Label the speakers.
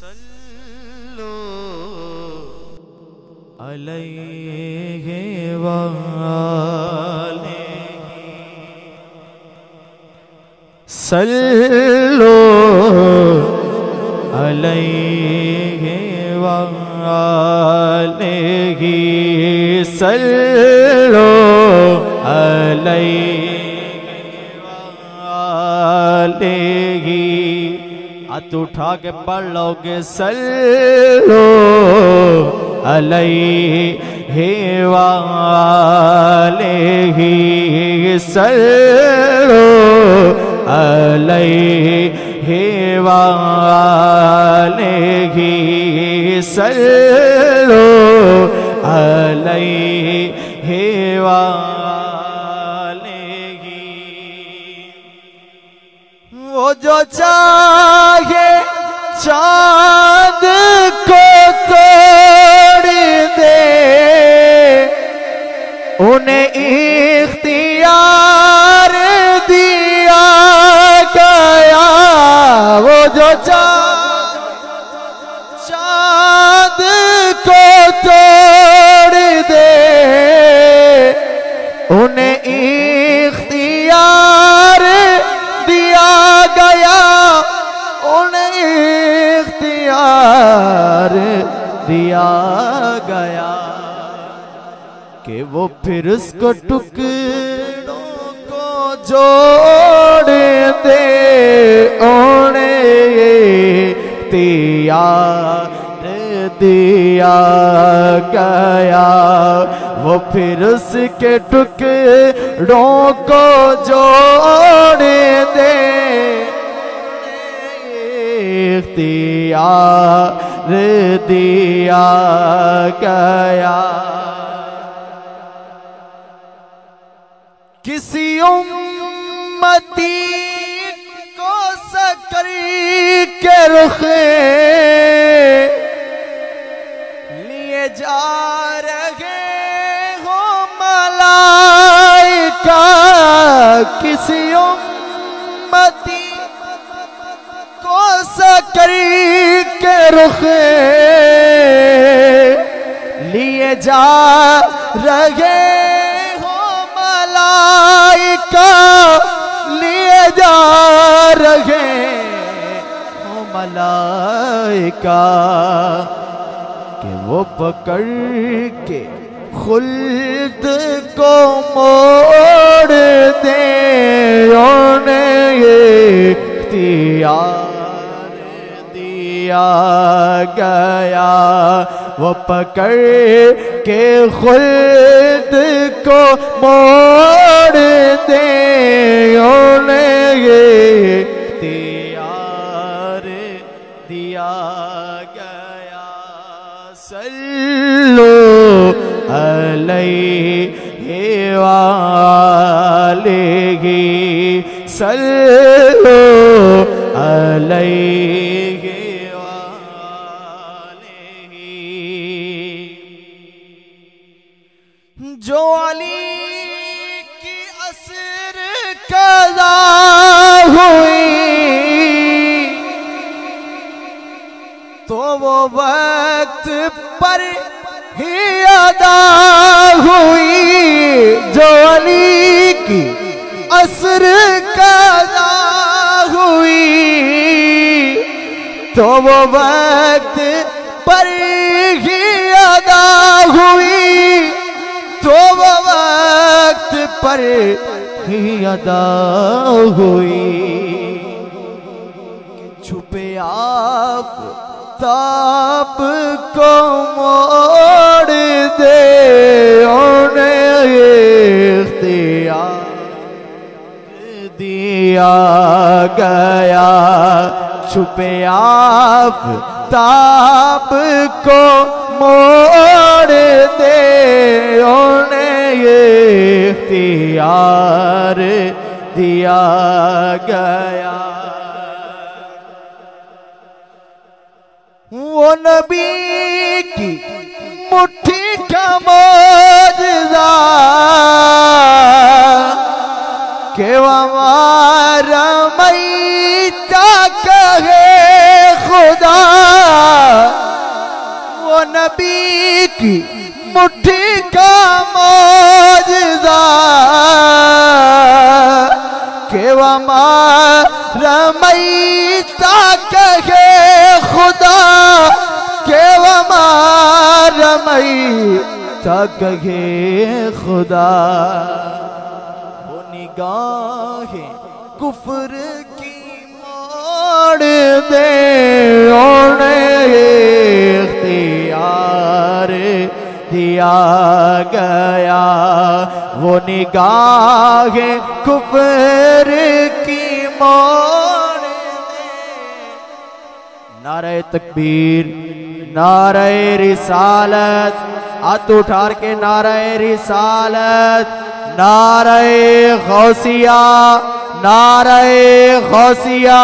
Speaker 1: सल्लु अलैहि वालेहि सल्लु अलैहि वालेहि सल्लु अलैहि वालेहि। हाथ उठा के पढ़ लोगे सल्लु अलैहि वालेहि सल्लु अलैहि वालेहि सल्लु अलैहि वालेहि। वो जो चाहे चाँद को तोड़ दे उन्हें इख्तियार दिया गया। वो जो चाँद को तोड़ दे उन्हें इख्तियार दिया गया, उन्हें इख्तियार दिया गया कि वो फिर उसको टुकड़ों को जोड़ दे उन्हें इख्तियार दिया गया। वो फिर उसके टुकड़ों को जोड़ दे इख्तियार दिया गया। किसी उम्मती को सकरी के रुखे लिए जा रहे हो मलाइका। किसी उम्मती को सकरी के रुखे लिए जा रहे हो मलाइका, लिए जा रहे हो मलाइका कि वो पकड़ के खुल्द को मोड़ दे उन्हें इख्तियार दिया गया। वो पकड़ के खुल्द को मोड़ दे उन्हें इख्तियार दिया गया। सल्लु अलैहि वालेहि सल्लु अलैहि वालेहि। जो अली की असर कज़ा हुई तो वो वक्त पर ही अदा हुई। जो अली की असर कज़ा हुई तो वो वक्त पर ही अदा हुई, तो वो वक्त पर ही अदा हुई। छुपे आफ़ताब को मोड़ दे उन्हें इख्तियार दिया गया। छुपे आफ़ताब को मोड़ दे उन्हें इख्तियार दिया गया। वो नबी की मुट्ठी का मौजज़ा के हमारा मैता कहे खुदा नबी की मुट्ठी का मौजज़ा के वमा रमैता कहे खुदा के वमा रमैता कहे खुदा। वो निगाहें कुफ्र की मोड़ दे इख्तियार दिया गया। वो निगाहें कुफ्र की मोड़ दे। नारे तकबीर, नारे रिसालत, हाथ उठा के नारे रिसालत, नारे गौसिया, नारे गौसिया।